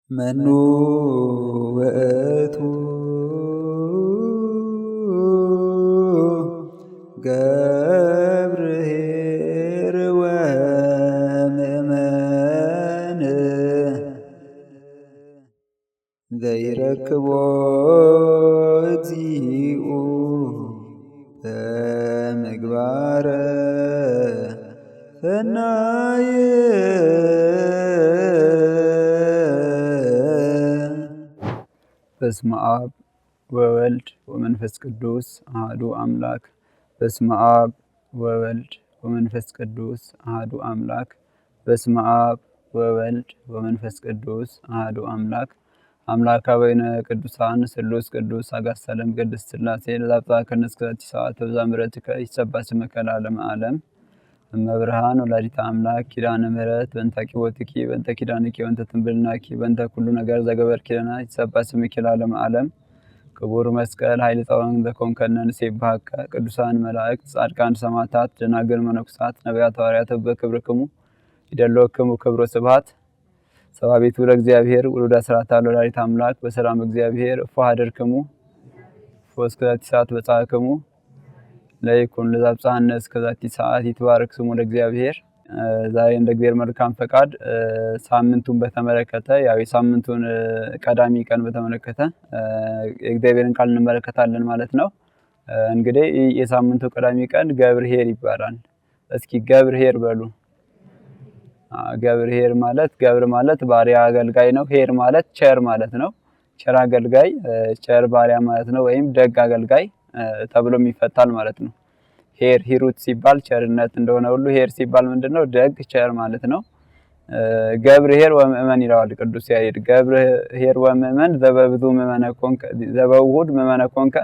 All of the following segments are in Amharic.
መኑ ውእቱ ገብርኄር ወምእመን ዘይረክቦ እግዚኡ በምግባረ ሰናይ በስመ አብ ወወልድ ወመንፈስ ቅዱስ አሐዱ አምላክ። በስመ አብ ወወልድ ወመንፈስ ቅዱስ አሐዱ አምላክ። በስመ አብ ወወልድ ወመንፈስ ቅዱስ አሐዱ አምላክ። አምላከ በይነ ቅዱሳን ስሉስ ቅዱስ አጋሰለም ቅድስት ሥላሴ ለዛብጽሐ ከነስከቲ ሰዓት በዛ ምሕረትከ ይትሰበሐ ስምከ ለዓለመ ዓለም። እመብርሃን ወላዲተ አምላክ ኪዳነ ምሕረት በእንተ ኪቦትኪ በእንተ ኪዳንኪ በእንተ ትንብልናኪ በእንተ ኩሉ ነገር ዘገበርኪ ለነ ይትሰበሐ ስምኪ ለዓለመ ዓለም። ክቡር መስቀል ኃይል ጸወን ዘኮንከነ ንሴብሐከ ቅዱሳን መላእክት ጻድቃን ሰማዕታት ደናግል መነኩሳት ነቢያት ሐዋርያት በክብርክሙ ይደልወክሙ ክብረ ስብሐት። ሰባቤቱ ለእግዚአብሔር ውሉደ አስራታ ለወላዲተ አምላክ በሰላም እግዚአብሔር እፎ አደርክሙ ወስከዛቲ ሰዓት በጻሕክሙ ለይኩን ለዛብጽሐነ እስከዛቲ ሰዓት ይትባረክ ስሙ ለእግዚአብሔር። ዛሬ እንደ እግዚአብሔር መልካም ፈቃድ ሳምንቱን በተመለከተ ያው የሳምንቱን ቀዳሚ ቀን በተመለከተ የእግዚአብሔርን ቃል እንመለከታለን ማለት ነው። እንግዲህ የሳምንቱ ቀዳሚ ቀን ገብርኄር ይባላል። እስኪ ገብርኄር በሉ። ገብርኄር ማለት ገብር ማለት ባሪያ አገልጋይ ነው። ኄር ማለት ቸር ማለት ነው። ቸር አገልጋይ፣ ቸር ባሪያ ማለት ነው። ወይም ደግ አገልጋይ ተብሎም ይፈታል ማለት ነው። ኄር ሂሩት ሲባል ቸርነት እንደሆነ ሁሉ ኄር ሲባል ምንድነው? ደግ ቸር ማለት ነው። ገብርኄር ወምእመን ይለዋል ቅዱስ ያሬድ። ገብርኄር ወምእመን ዘበብዙ ምእመነ ኮንከ ዘበውሁድ ምእመነ ኮንከ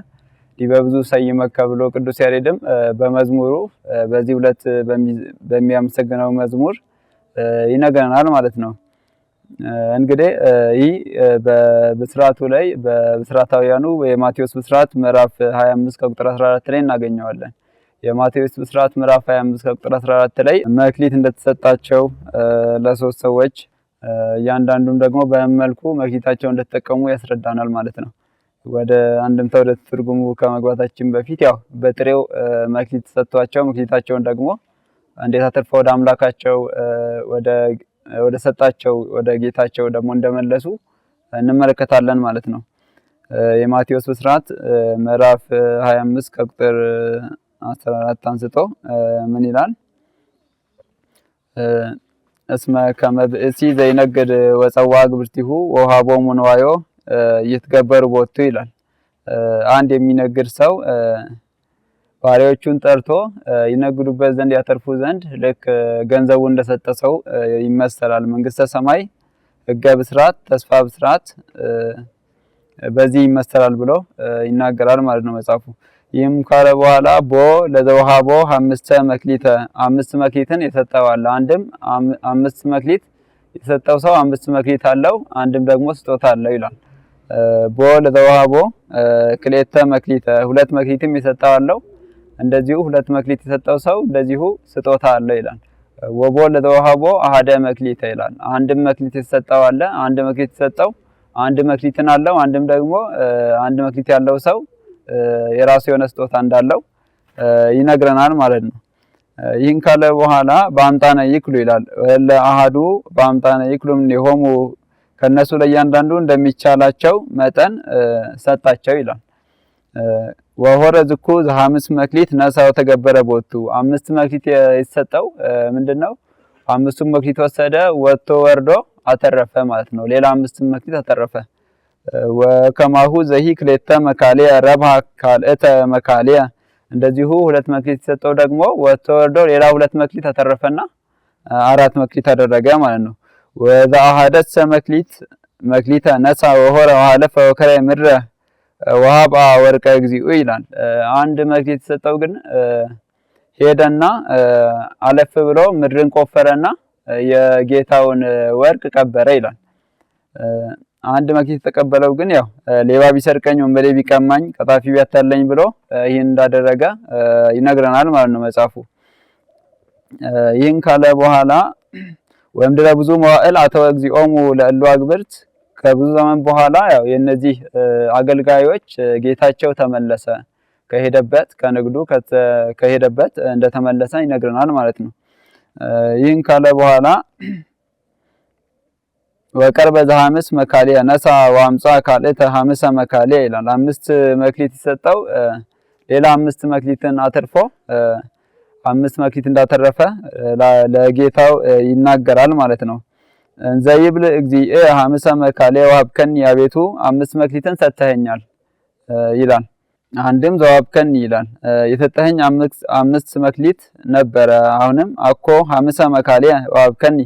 ዲበብዙ ሰይመከ ብሎ ቅዱስ ያሬድም በመዝሙሩ በዚህ ሁለት በሚያመሰግነው መዝሙር ይነግረናል ማለት ነው። እንግዲህ ይህ በብስራቱ ላይ በብስራታውያኑ የማቴዎስ ብስራት ምዕራፍ 25 ከቁጥር 14 ላይ እናገኘዋለን። የማቴዎስ ብስራት ምዕራፍ 25 ከቁጥር 14 ላይ መክሊት እንደተሰጣቸው ለሶስት ሰዎች እያንዳንዱም ደግሞ በመልኩ መክሊታቸውን እንደተጠቀሙ ያስረዳናል ማለት ነው። ወደ አንድምታ ወደ ትርጉሙ ከመግባታችን በፊት ያው በጥሬው መክሊት ተሰጥቷቸው መክሊታቸውን ደግሞ እንዴት አትርፈው ወደ አምላካቸው ወደ ሰጣቸው ወደ ጌታቸው ደግሞ እንደመለሱ እንመለከታለን ማለት ነው። የማቴዎስ ብስራት ምዕራፍ 25 ከቁጥር 14 አንስቶ ምን ይላል? እስመ ከመ ብእሲ ዘይነግድ ወጸዋ ግብርቲሁ ወሃቦሙ ንዋዮ ይትገበሩ ቦቱ ይላል። አንድ የሚነግድ ሰው ባሪያዎቹን ጠርቶ ይነግዱበት ዘንድ ያተርፉ ዘንድ ልክ ገንዘቡ እንደሰጠ ሰው ይመሰላል። መንግስተ ሰማይ ሕገ ብስራት ተስፋ ብስራት በዚህ ይመሰላል ብሎ ይናገራል ማለት ነው መጽሐፉ። ይህም ካለ በኋላ ቦ ለዘወሃቦ አምስት መክሊትን የሰጠው አለ። አንድም አምስት መክሊት የሰጠው ሰው አምስት መክሊት አለው፣ አንድም ደግሞ ስጦታ አለው ይላል። ቦ ለዘወሃቦ ክሌተ መክሊተ ሁለት መክሊትም የሰጠው አለው፣ እንደዚሁ ሁለት መክሊት የሰጠው ሰው እንደዚሁ ስጦታ አለው ይላል። ወቦ ለዘወሃቦ አሐደ መክሊተ ይላል። አንድም መክሊት የሰጠው አለ፣ አንድ መክሊት የሰጠው አንድ መክሊትን አለው፣ አንድም ደግሞ አንድ መክሊት ያለው ሰው የራሱ የሆነ ስጦታ እንዳለው ይነግረናል ማለት ነው። ይህን ካለ በኋላ በአምጣነ ይክሉ ይላል። ለአሐዱ በአምጣነ ይክሉ እምኔሆሙ ከነሱ ለእያንዳንዱ እንደሚቻላቸው መጠን ሰጣቸው ይላል። ወሆረ ዝኩ ዘሐምስ መክሊት ነሳው ተገበረ ቦቱ አምስት መክሊት የተሰጠው ምንድነው? አምስቱን መክሊት ወሰደ፣ ወጥቶ ወርዶ አተረፈ ማለት ነው። ሌላ አምስት መክሊት አተረፈ። ወከማሁ ዘሂ ክሌተ መካሊያ ረብሃ ካልእተ መካሊያ እንደዚሁ ሁለት መክሊት የተሰጠው ደግሞ ወጥቶ ወርዶ ሌላ ሁለት መክሊት አተረፈና አራት መክሊት አደረገ ማለት ነው። ወዛ አሐደሰ መክሊተ ነሳ ወሆረ ወሐለፈ ወከረ ምድረ ወሃባ ወርቀ እግዚኡ ይላል። አንድ መክሊት የተሰጠው ግን ሄደና አለፍ ብሎ ምድርን ቆፈረና የጌታውን ወርቅ ቀበረ ይላል። አንድ መክሊት የተቀበለው ግን ያው ሌባ ቢሰርቀኝ ወንበዴ ቢቀማኝ ቀጣፊ ቢያታለኝ ብሎ ይህን እንዳደረገ ይነግረናል ማለት ነው መጽሐፉ። ይህን ካለ በኋላ ወምድረ ብዙ መዋዕል አተወ እግዚኦሙ ለእሉ አግብርት ከብዙ ዘመን በኋላ ያው የነዚህ አገልጋዮች ጌታቸው ተመለሰ፣ ከሄደበት ከንግዱ ከሄደበት እንደተመለሰ ይነግረናል ማለት ነው። ይህን ካለ በኋላ ወቀርበ ዘሐምስ መካሊያ ነሳ ወአምጻ ካልእተ ሐምሰ መካሊያ ይላል። 5 መክሊት ይሰጠው ሌላ 5 መክሊትን አትርፎ 5 መክሊት እንዳተረፈ ለጌታው ይናገራል ማለት ነው። ዘይብል እግዚእ ሐምሰ መካሊያ ወሀብከኒ አቤቱ 5 መክሊትን ሰጥተኸኛል ይላል። አንድም ዘዋብከኒ ይላል የሰጠኸኝ 5 መክሊት ነበረ፣ አሁንም አኮ ሐምሰ መካሊያ ወሀብከኒ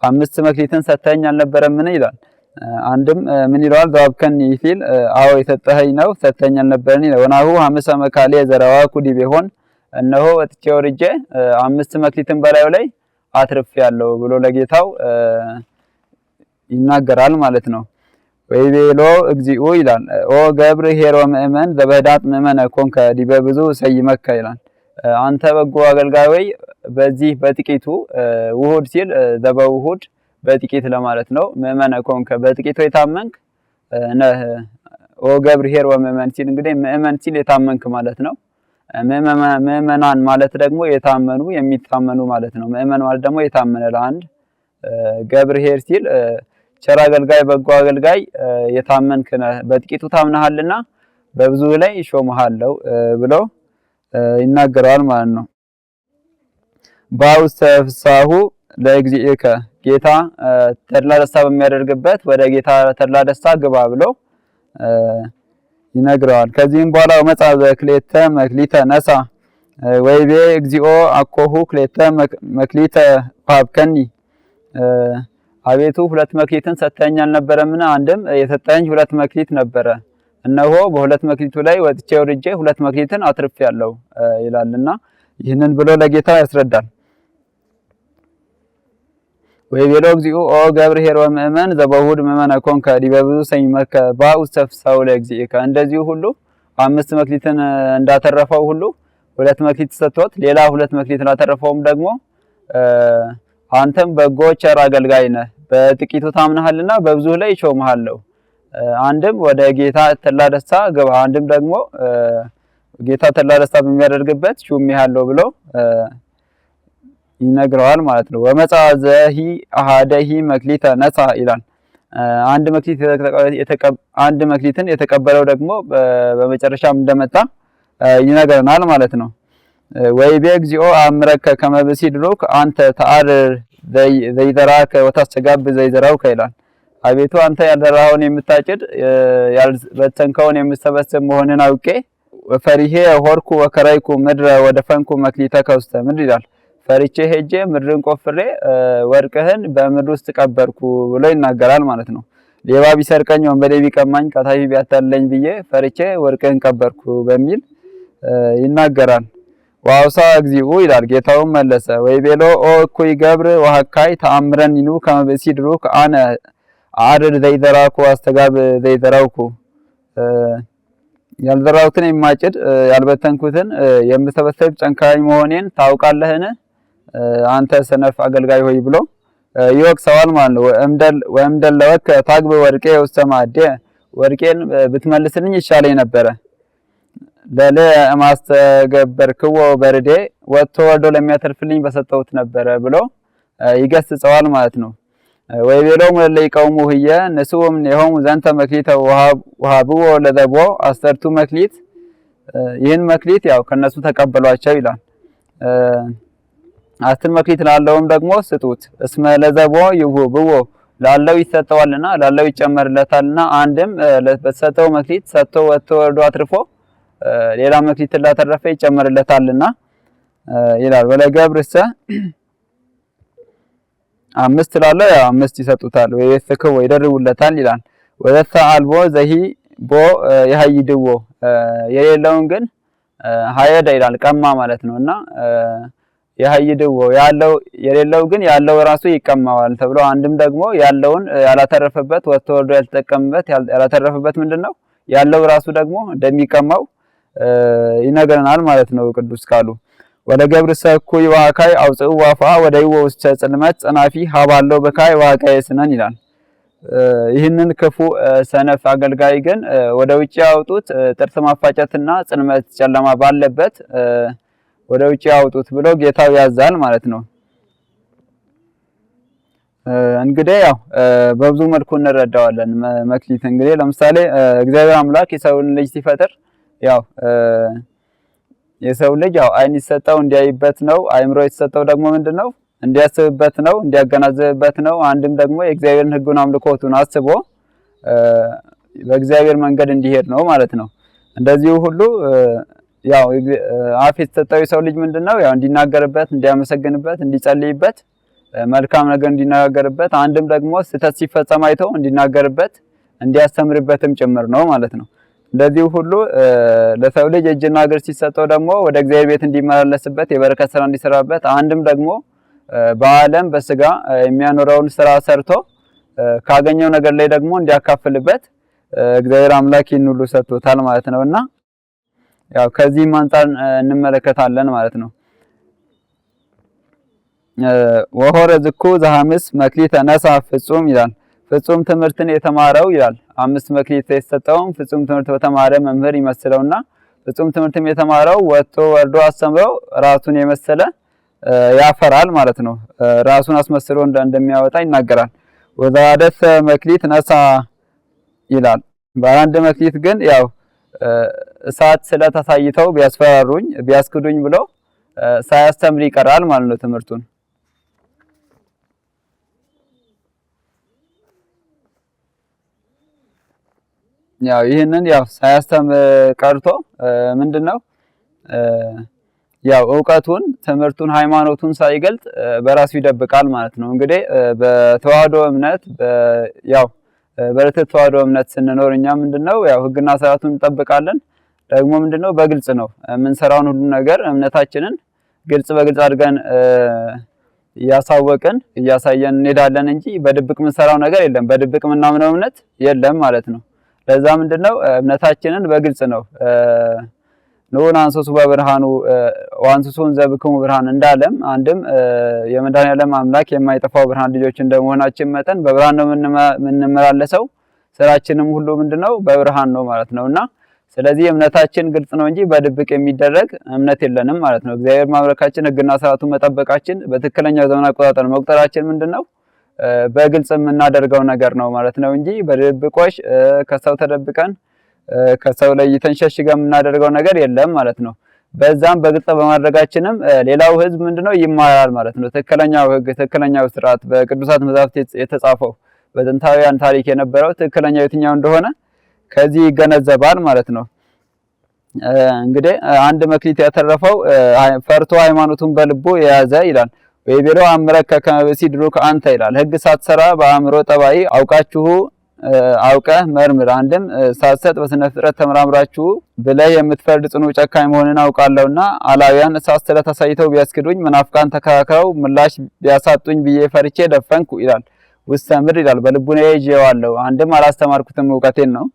5 መክሊትን ሰጥተኸኝ አልነበረምን ይላል። አንድም ምን ይለዋል? ዘዋብከኒ ሲል አዎ የሰጠኸኝ ነው ሰጥተኸኝ አልነበረን ይላል። ወናሁ ሐምሰ መካሊያ ዘረዋኩ ዲቤሆን እነሆ ወጥቼ ወርጄ 5 መክሊትን በላዩ ላይ አትርፌያለሁ ብሎ ለጌታው ይናገራል ማለት ነው። ወይቤሎ እግዚኦ ይላል ኦ ገብር ኄር ወምእመን ዘበህዳት ምእመነ ኮንከ ዲበ ብዙ ሰይመከ ይላል። አንተ በጎ አገልጋይ ወይ በዚህ በጥቂቱ ውሁድ ሲል ዘበውሁድ በጥቂት ለማለት ነው። ምእመነ ኮንከ በጥቂቱ የታመንክ ነህ። ኦ ገብር ኄር ወምእመን ሲል እንግዲህ ምእመን ሲል የታመንክ ማለት ነው። ምእመናን ማለት ደግሞ የታመኑ የሚታመኑ ማለት ነው። ምእመን ማለት ደግሞ የታመነ ለአንድ ገብር ኄር ሲል ቸር አገልጋይ በጎ አገልጋይ የታመንክ ነህ፣ በጥቂቱ ታምናሃልና በብዙ ላይ ሾመሃለሁ ብሎ ይናገራል ማለት ነው። ባውስተ ፍሳሁ ለእግዚእከ ጌታ ተድላ ደስታ በሚያደርግበት ወደ ጌታ ተድላ ደስታ ግባ ብሎ ይነግረዋል። ከዚህም በኋላ ወመጻእ ዘክሌተ መክሊተ ነሳ ወይቤ እግዚኦ አኮሁ ክሌተ መክሊተ ወሀብከኒ አቤቱ 2 መክሊትን ሰጥተኸኝ አልነበረምን? አንድም የሰጠኸኝ 2 መክሊት ነበረ፣ እነሆ በ2 መክሊቱ ላይ ወጥቼ ወርጄ 2 መክሊትን አትርፌያለሁ ይላልና ይህንን ብሎ ለጌታ ያስረዳል። ወይቤሎ እግዚኦ ኦ ገብር ኄር ወምእመን ዘበውሁድ ምእመነ ኮንከ ዲበ ብዙ ሰይመከ ባውስተ ፍሳሁ ለእግዚእከ እንደዚሁ ሁሉ 5 መክሊትን እንዳተረፈው ሁሉ 2 መክሊት ሰጥቶት ሌላ 2 መክሊት እንዳተረፈውም ደግሞ አንተም በጎ ቸር አገልጋይ ነህ፣ በጥቂቱ ታምናሃልና በብዙ ላይ ሾመሃለሁ። አንድም ወደ ጌታ ተድላ ደስታ ግባ፣ አንድም ደግሞ ጌታ ተድላ ደስታ በሚያደርግበት ሹሜሃለሁ ብሎ ይነግረዋል ማለት ነው። ወመጻእ ዘሂ አሐደሂ መክሊተ ነሳ ይላል። አንድ መክሊትን የተቀበለው ደግሞ በመጨረሻም እንደመጣ ይነግረናል ማለት ነው። ወይቤ እግዚኦ አምረከ ከመ ብእሲ ድሩክ አንተ ተአርር ዘይዘራከ ወታስተጋብ ዘይዘራውከ ይላል። አቤቱ አንተ ያልዘራኸውን የምታጭድ ያልበተንከውን የምትሰበስብ መሆንን አውቄ ፈሪሄ ሆርኩ ወከራይኩ ምድረ ወደፈንኩ መክሊተከ ውስተ ምድር ይላል። ፈሪቼ ሄጄ ምድርን ቆፍሬ ወርቅህን በምድር ውስጥ ቀበርኩ ብሎ ይናገራል ማለት ነው። ሌባ ቢሰርቀኝ ወንበዴ ቢቀማኝ ቀታፊ ቢያታለኝ ብዬ ፈሪቼ ወርቅህን ቀበርኩ በሚል ይናገራል። ዋውሳ እግዚኡ ይላል። ጌታውም መለሰ ወይቤሎ ኦ እኩይ ገብር ወሀካይ ተአምረኒኑ ከመ ብእሲ ድሩክ አነ አርር ዘይዘራኩ አስተጋብ ዘይዘራውኩ ያልዘራሁትን የማጭድ ያልበተንኩትን የምሰበሰብ ጨንካኝ መሆኔን ታውቃለህን? አንተ ሰነፍ አገልጋይ ሆይ ብሎ ይወቅሰዋል ማለት ነው። ወእምደል ለወከ ታግብ ወርቄ ውስተ ማዕዴ ወርቄን ብትመልስልኝ ይሻለኝ ነበረ ለለ ማስተገበርክዎ በርዴ ወጥቶ ወርዶ ለሚያተርፍልኝ በሰጠሁት ነበረ ብሎ ይገስጸዋል ማለት ነው። ወይቤሎም ለይቀውሙ ህየ ንስኡም ነሆሙ ዘንተ መክሊተ ወሀብዎ ለዘቦ 10 መክሊት ይህን መክሊት ያው ከነሱ ተቀበሏቸው ይላል። 10 መክሊት ላለውም ደግሞ ስጡት። እስመ ለዘቦ ይሁብዎ ላለው ይሰጠዋልና ላለው ይጨመርለታልና አንድም በተሰጠው መክሊት ሰጥቶ ወጥቶ ወርዶ አትርፎ ሌላ መክሊት ላተረፈ ይጨመርለታልና ይላል። ወለገብርሰ 5 ላለው ያው 5 ይሰጡታል ወይ የሰከው ይደርቡለታል ይላል። ወለሰ አልቦ ዘሂ ቦ ይhayድዎ የሌለውን ግን ሀየደ ይላል ቀማ ማለት ነውና ይhayድዎ ያለው የሌለው ግን ያለው ራሱ ይቀማዋል ተብሎ አንድም ደግሞ ያለውን ያላተረፈበት ወጥቶ ወርዶ ያልተጠቀመበት ያላተረፈበት ምንድነው ያለው ራሱ ደግሞ እንደሚቀማው ይነገረናል ማለት ነው ቅዱስ ቃሉ። ወደ ገብርሰ እኩይ ወሀካይ አውጽኡ ዋፋ ወደይዎ ውስተ ጽልመት ጸናፊ ሀባለው በካይ ወሀካይ ስነን ይላል። ይህንን ክፉ ሰነፍ አገልጋይ ግን ወደ ውጭ ያውጡት፣ ጥርስ ማፋጨትና ጽልመት ጨለማ ባለበት ወደ ውጭ ያውጡት ብሎ ጌታው ያዛል ማለት ነው። እንግዲህ ያው በብዙ መልኩ እንረዳዋለን። መክሊት እንግዲህ ለምሳሌ እግዚአብሔር አምላክ የሰውን ልጅ ሲፈጥር ያው የሰው ልጅ ያው ዓይን የተሰጠው እንዲያይበት ነው። አእምሮ የተሰጠው ደግሞ ምንድነው? እንዲያስብበት ነው፣ እንዲያገናዘብበት ነው። አንድም ደግሞ የእግዚአብሔርን ሕጉን አምልኮቱን አስቦ በእግዚአብሔር መንገድ እንዲሄድ ነው ማለት ነው። እንደዚሁ ሁሉ ያው አፍ የተሰጠው የሰው ልጅ ምንድነው? ያው እንዲናገርበት፣ እንዲያመሰግንበት፣ እንዲጸልይበት፣ መልካም ነገር እንዲናገርበት፣ አንድም ደግሞ ስህተት ሲፈጸም አይቶ እንዲናገርበት፣ እንዲያስተምርበትም ጭምር ነው ማለት ነው። እንደዚሁ ሁሉ ለሰው ልጅ እጅና እግር ሲሰጠው ደግሞ ወደ እግዚአብሔር ቤት እንዲመላለስበት፣ የበረከት ስራ እንዲሰራበት፣ አንድም ደግሞ በዓለም በስጋ የሚያኖረውን ስራ ሰርቶ ካገኘው ነገር ላይ ደግሞ እንዲያካፍልበት እግዚአብሔር አምላክ ይህን ሁሉ ሰጥቶታል ማለት ነውና ያው ከዚህም አንፃር እንመለከታለን ማለት ነው። ወሆረ ዝኩ ዘሐምስ መክሊተ ነሳ ፍጹም ይላል። ፍጹም ትምህርትን የተማረው ይላል። 5 መክሊት የተሰጠውም ፍጹም ትምህርት በተማረ መምህር ይመስለውና ፍጹም ትምህርትም የተማረው ወጥቶ ወርዶ አስተምረው ራሱን የመሰለ ያፈራል ማለት ነው። ራሱን አስመስሎ እንደሚያወጣ ይናገራል። ወዛደሰ መክሊት ነሳ ይላል። በአንድ መክሊት ግን ያው እሳት ስለታሳይተው ቢያስፈራሩኝ ቢያስክዱኝ ብሎ ሳያስተምር ይቀራል ማለት ነው ትምህርቱን። ያው ይህንን ያው ሳያስተምር ቀርቶ ምንድነው ያው ዕውቀቱን፣ ትምህርቱን፣ ሃይማኖቱን ሳይገልጥ በራሱ ይደብቃል ማለት ነው። እንግዲህ በተዋህዶ እምነት ያው በርትዕ ተዋህዶ እምነት ስንኖር እኛ ምንድነው ያው ሕግና ስርዓቱን እንጠብቃለን። ደግሞ ምንድነው በግልጽ ነው የምንሰራውን ሁሉ ነገር እምነታችንን ግልጽ በግልጽ አድርገን እያሳወቅን እያሳየን እንሄዳለን እንጂ በድብቅ የምንሰራው ነገር የለም። በድብቅ የምናምነው እምነት የለም ማለት ነው። ለዛ ምንድነው እምነታችንን በግልጽ ነው ኑን አንሶሱ በብርሃኑ ዋንሱሱን ዘብክሙ ብርሃን እንዳለም አንድም የመድኃኔዓለም አምላክ የማይጠፋው ብርሃን ልጆች እንደመሆናችን መጠን በብርሃን ነው የምንመላለሰው። ስራችንም ሁሉ ምንድነው በብርሃን ነው ማለት ነውና ስለዚህ እምነታችን ግልጽ ነው እንጂ በድብቅ የሚደረግ እምነት የለንም ማለት ነው። እግዚአብሔር ማምለካችን፣ ሕግና ስርዓቱን መጠበቃችን፣ በትክክለኛው ዘመን አቆጣጠር መቁጠራችን ምንድነው በግልጽ የምናደርገው ነገር ነው ማለት ነው እንጂ በድብቆሽ ከሰው ተደብቀን ከሰው ለይተን ሸሽገን የምናደርገው ነገር የለም ማለት ነው። በዛም በግልጽ በማድረጋችንም ሌላው ሕዝብ ምንድነው ይማራል ማለት ነው። ትክክለኛው ሕግ፣ ትክክለኛው ስርዓት በቅዱሳት መጻሕፍት የተጻፈው በጥንታውያን ታሪክ የነበረው ትክክለኛው የትኛው እንደሆነ ከዚህ ይገነዘባል ማለት ነው። እንግዲህ አንድ መክሊት ያተረፈው ፈርቶ ሃይማኖቱን በልቡ የያዘ ይላል። ወይቤሎ አምረከ ከመብሲ ድሩክ አንተ ይላል። ሕግ ሳትሰራ በአእምሮ ጠባይ አውቃችሁ አውቀህ መርምር። አንድም ሳትሰጥ በስነ ፍጥረት ተመራምራችሁ ብለህ የምትፈርድ ጽኑ ጨካኝ መሆንን አውቃለሁና አላውያን እሳት ስለታሳይተው ቢያስክዱኝ መናፍቃን ተከራክረው ምላሽ ቢያሳጡኝ ብዬ ፈርቼ ደፈንኩ ይላል። ውስተ ምድር ይላል። በልቡናዬ ይዤዋለሁ። አንድም አላስተማርኩትም እውቀቴን ነው።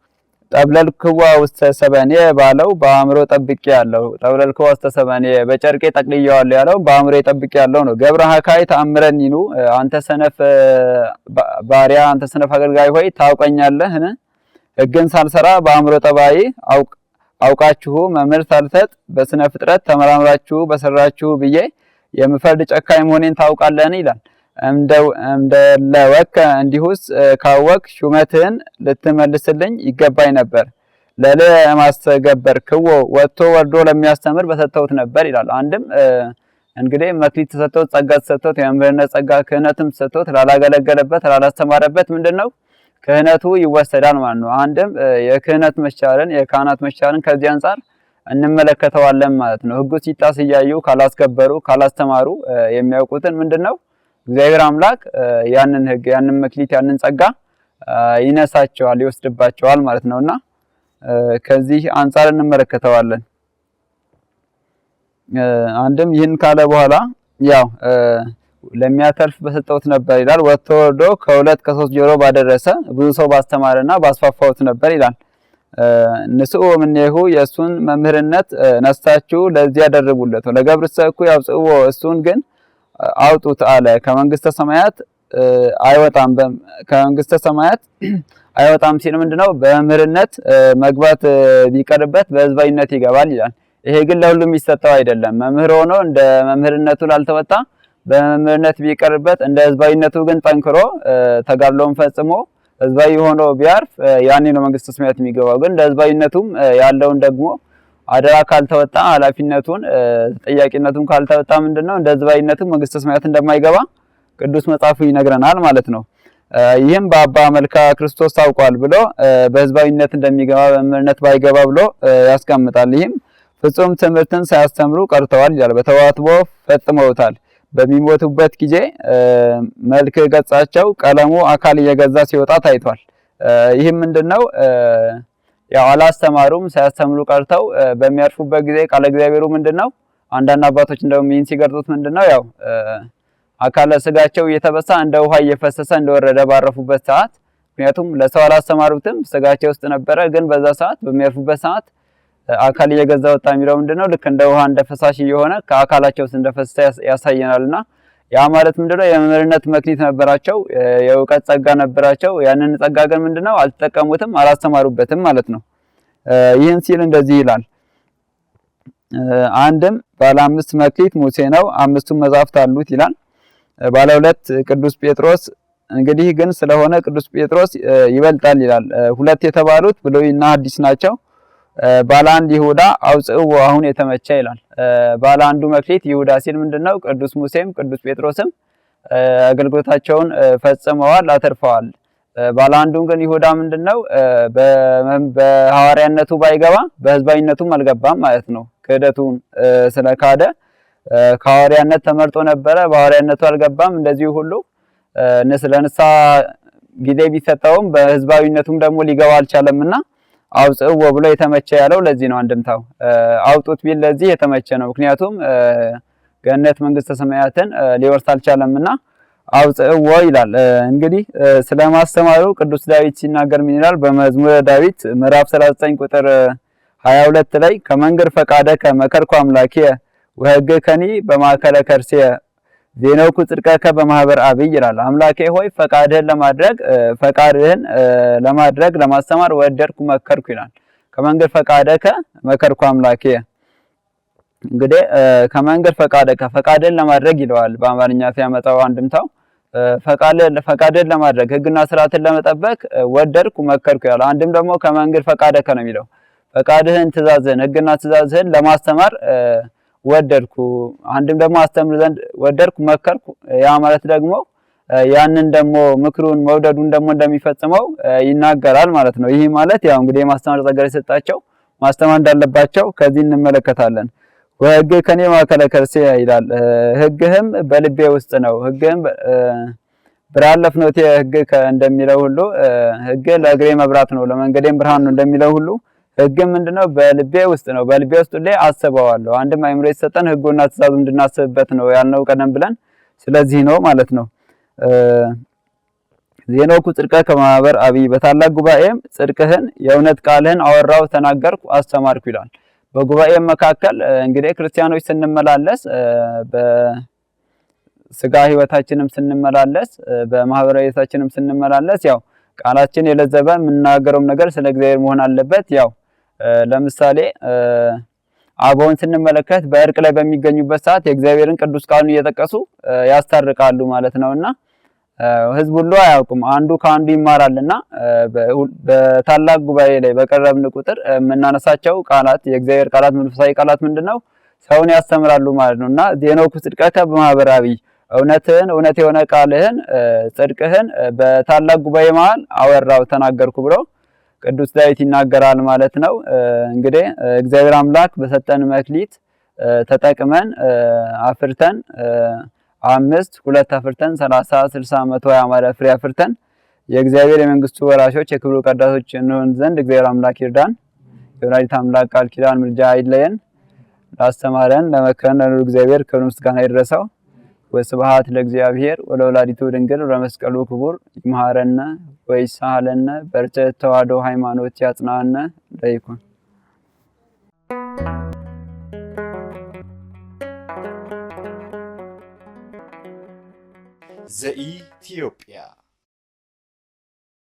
ጠብለልክዋ ውስተ ሰበኔ ባለው በአእምሮ ጠብቄ ያለው ጠብለልክዋ ውስተ ሰበኔ በጨርቄ ጠቅልዬዋለሁ ያለው በአእምሮ ጠብቄ ያለው ነው። ገብረ ሀካይ ተአምረኒኑ አንተ ሰነፍ ባሪያ፣ አንተ ሰነፍ አገልጋይ ሆይ ታውቀኛለህን? ሕግን ሳልሰራ በአእምሮ ጠባይ አውቃችሁ መምህር ሳልሰጥ በስነ ፍጥረት ተመራምራችሁ በሰራችሁ ብዬ የምፈርድ ጨካኝ መሆኔን ታውቃለህን? ይላል። እንደለወከ እንዲሁስ ካወቅ ሹመትህን ልትመልስልኝ ይገባኝ ነበር። ለማስተገበር ክዎ ወጥቶ ወርዶ ለሚያስተምር በሰጠሁት ነበር ይላል። አንድም እንግዲህ መክሊት ተሰጥቶት ጸጋ ተሰጥቶት የመምህርነት ጸጋ ክህነትም ተሰጥቶት ላላገለገለበት ላላስተማረበት ምንድነው ክህነቱ ይወሰዳል ማለት ነው። አንድም የክህነት መሻርን የካህናት መሻርን ከዚህ አንፃር እንመለከተዋለን ማለት ነው። ሕጉ ሲጣስ እያዩ ካላስከበሩ ካላስተማሩ የሚያውቁትን ምንድነው እግዚአብሔር አምላክ ያንን ሕግ ያንን መክሊት ያንን ጸጋ ይነሳቸዋል ይወስድባቸዋል ማለት ነውና ከዚህ አንፃር እንመለከተዋለን። አንድም ይህን ካለ በኋላ ያው ለሚያተርፍ በሰጠሁት ነበር ይላል። ወጥቶ ወርዶ ከሁለት ከሶስት ጆሮ ባደረሰ ብዙ ሰው ባስተማረና ባስፋፋሁት ነበር ይላል። ንስኡ ምኔሁ የእሱን መምህርነት ነስታችሁ ለዚህ ያደርቡለት ለገብር ሰኩ ያብጽዎ እሱን ግን አውጡት አለ። ከመንግስተ ሰማያት አይወጣም ከመንግስተ ሰማያት አይወጣም ሲል ምንድነው በመምህርነት መግባት ቢቀርበት በህዝባዊነት ይገባል ይላል። ይሄ ግን ለሁሉም የሚሰጠው አይደለም። መምህር ሆኖ እንደ መምህርነቱ ላልተወጣ በመምህርነት ቢቀርበት እንደ ህዝባዊነቱ ግን ጠንክሮ ተጋድሎውን ፈጽሞ ህዝባዊ ሆኖ ቢያርፍ ያኔ ነው መንግስተ ሰማያት የሚገባው። ግን እንደ ህዝባዊነቱም ያለውን ደግሞ አደራ ካልተወጣ ኃላፊነቱን ተጠያቂነቱን ካልተወጣ ምንድነው እንደ ህዝባዊነቱ መንግስተ ሰማያት እንደማይገባ ቅዱስ መጽሐፉ ይነግረናል ማለት ነው። ይህም በአባ መልካ ክርስቶስ ታውቋል ብሎ በህዝባዊነት እንደሚገባ በመምህርነት ባይገባ ብሎ ያስቀምጣል። ይህም ፍጹም ትምህርትን ሳያስተምሩ ቀርተዋል ይላል። በተዋትቦ ፈጽመውታል። በሚሞቱበት ጊዜ መልክ ገጻቸው ቀለሙ አካል እየገዛ ሲወጣ ታይቷል። ይህም ምንድነው ያው አላስተማሩም፣ ሳያስተምሩ ቀርተው በሚያርፉበት ጊዜ ቃለ እግዚአብሔሩ ምንድነው አንዳንድ አባቶች እንደውም ይህን ሲገልጹት ምንድነው ያው አካለ ስጋቸው እየተበሳ እንደ ውሃ እየፈሰሰ እንደወረደ ባረፉበት ሰዓት፣ ምክንያቱም ለሰው አላስተማሩትም ስጋቸው ውስጥ ነበረ። ግን በዛ ሰዓት በሚያርፉበት ሰዓት አካል እየገዛ ወጣ የሚለው ምንድነው ልክ እንደ ውሃ እንደ ፈሳሽ እየሆነ ከአካላቸው ውስጥ እንደፈሰሰ ያሳየናልና ያ ማለት ምንድነው የመምህርነት መክሊት ነበራቸው፣ የእውቀት ጸጋ ነበራቸው። ያንን ጸጋ ግን ምንድነው አልተጠቀሙትም፣ አላስተማሩበትም ማለት ነው። ይህን ሲል እንደዚህ ይላል። አንድም ባለ 5 መክሊት ሙሴ ነው፣ 5ቱም መጻሕፍት አሉት ይላል። ባለ 2 ቅዱስ ጴጥሮስ እንግዲህ ግን ስለሆነ ቅዱስ ጴጥሮስ ይበልጣል ይላል። 2 የተባሉት ብሉይና ሐዲስ ናቸው። ባለ 1 ይሁዳ አውጽኡ አሁን የተመቸ ይላል። ባለ 1 መክሊት ይሁዳ ሲል ምንድነው ቅዱስ ሙሴም ቅዱስ ጴጥሮስም አገልግሎታቸውን ፈጽመዋል፣ አተርፈዋል። ባለ 1ዱን ግን ይሁዳ ምንድነው በሐዋርያነቱ ባይገባ በህዝባዊነቱም አልገባም ማለት ነው። ክህደቱን ስለካደ ከሐዋርያነት ተመርጦ ነበረ፣ በሐዋርያነቱ አልገባም። እንደዚሁ ሁሉ ለንስሐ ጊዜ ቢሰጠውም በህዝባዊነቱም ደግሞ ሊገባ አልቻለምና አውጽኡ ብሎ የተመቸ ያለው ለዚህ ነው። አንድምታው አውጡት ቢል ለዚህ የተመቸ ነው። ምክንያቱም ገነት መንግስተ ሰማያትን ሊወርስ አልቻለምና አውጽኡ ይላል። እንግዲህ ስለማስተማሩ ቅዱስ ዳዊት ሲናገር ምን ይላል? በመዝሙረ ዳዊት ምዕራፍ 39 ቁጥር 22 ላይ ከመንገር ፈቃደ ከመከርኩ አምላኬ ወሕግከኒ በማእከለ ከርሴ ዜናውኩ ጽድቀከ በማህበር አብይ ይላል። አምላኬ ሆይ ፈቃድህን ለማድረግ ለማስተማር ወደድኩ መከርኩ ይላል። ከመንገድ ፈቃደከ መከርኩ አምላኬ። እንግዲህ ከመንገድ ፈቃድህን ለማድረግ ይለዋል በአማርኛ ሲያመጣው አንድምታው ፈቃድህን ለማድረግ ህግና ስርዓትን ለመጠበቅ ወደድኩ መከርኩ ይላል። አንድም ደግሞ ከመንገድ ፈቃደከ ነው የሚለው ፈቃድህን ትእዛዝህን ህግና ትእዛዝህን ለማስተማር ወደድኩ። አንድም ደግሞ አስተምር ዘንድ ወደድኩ መከርኩ። ያ ማለት ደግሞ ያንን ደግሞ ምክሩን መውደዱን ደግሞ እንደሚፈጽመው ይናገራል ማለት ነው። ይህ ማለት ያው እንግዲህ የማስተማር ጸጋ የሰጣቸው ማስተማር እንዳለባቸው ከዚህ እንመለከታለን። ወሕግከኒ በማእከለ ከርሴ ይላል። ህግህም በልቤ ውስጥ ነው። ህግህም ብርሃን ለፍኖቴ ህግከ እንደሚለው ሁሉ ህግ ለእግሬ መብራት ነው ለመንገዴም ብርሃን ነው እንደሚለው ሁሉ ህግም ምንድነው በልቤ ውስጥ ነው። በልቤ ውስጥ ላይ አስበዋለሁ። አንድም አይምሮ የተሰጠን ህጉና ትእዛዙ እንድናስብበት ነው ያልነው ቀደም ብለን። ስለዚህ ነው ማለት ነው። ዜናውኩ ጽድቀከ ከማህበር አብይ በታላቅ ጉባኤም ጽድቅህን የእውነት ቃልህን አወራው ተናገርኩ አስተማርኩ ይላል። በጉባኤም መካከል እንግዲህ ክርስቲያኖች ስንመላለስ በስጋ ህይወታችንም ስንመላለስ በማህበራዊ ህይወታችንም ስንመላለስ ያው ቃላችን የለዘበ የምናገረውም ነገር ስለ እግዚአብሔር መሆን አለበት። ያው ለምሳሌ አበውን ስንመለከት በእርቅ ላይ በሚገኙበት ሰዓት የእግዚአብሔርን ቅዱስ ቃሉን እየጠቀሱ ያስታርቃሉ ማለት ነውና ህዝብ ሁሉ አያውቁም፣ አንዱ ከአንዱ ይማራልና በታላቅ ጉባኤ ላይ በቀረብን ቁጥር የምናነሳቸው ቃላት የእግዚአብሔር ቃላት መንፈሳዊ ቃላት ምንድነው ሰውን ያስተምራሉ ማለት ነውና ዜናውኩ ጽድቀከ በማህበር አብይ እውነት የሆነ ቃልህን ጽድቅህን በታላቅ ጉባኤ መሃል አወራው ተናገርኩ ብሎ ቅዱስ ዳዊት ይናገራል ማለት ነው። እንግዲህ እግዚአብሔር አምላክ በሰጠን መክሊት ተጠቅመን አፍርተን 5 2 አፍርተን 30 60 100 ያማረ ፍሬ አፍርተን የእግዚአብሔር የመንግስቱ ወራሾች የክብሩ ቀዳሾች እንሆን ዘንድ እግዚአብሔር አምላክ ይርዳን። የወላዲተ አምላክ ቃል ኪዳን ምልጃ አይለየን። ላስተማረን ለመከረን ለልዑል እግዚአብሔር ክብር ምስጋና ይድረሰው። ወስብሐት ለእግዚአብሔር ወለወላዲቱ ድንግል ወለመስቀሉ ክቡር። ይምሃረነ ወይሳለነ በርትዕ ተዋሕዶ ሃይማኖት ያጽናነ ለይኩን። ዘኢትዮጵያ